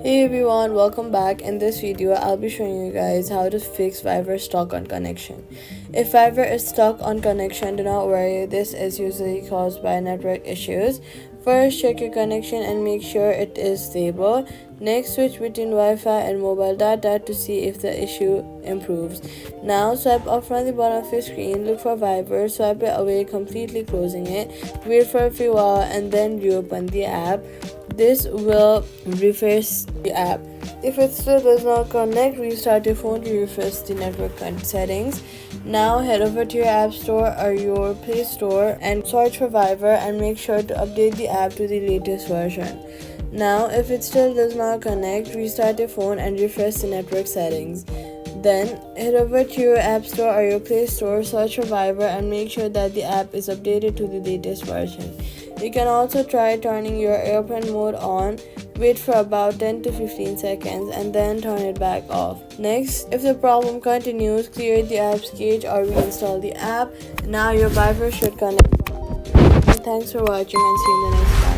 Hey everyone, welcome back. In this video, I'll be showing you guys how to fix Fiverr stuck on connection. If Fiverr is stuck on connection, do not worry, this is usually caused by network issues. First, check your connection and make sure it is stable. Next, switch between Wi-Fi and mobile data to see if the issue improves. Now, swipe up from the bottom of your screen, look for Fiverr, swipe it away, completely closing it. Wait for a few hours and then reopen the app. This will refresh the app. If it still does not connect, restart your phone to refresh the network settings. Now head over to your app store or your Play Store and search for Fiverr and make sure to update the app to the latest version. Now if it still does not connect, restart your phone and refresh the network settings. Then head over to your app store or your Play Store, search for Fiverr and make sure that the app is updated to the latest version. You can also try turning your airplane mode on, wait for about 10 to 15 seconds and then turn it back off. Next, if the problem continues, clear the app's cache or reinstall the app. Now your Fiverr should connect. Thanks for watching and see you in the next time.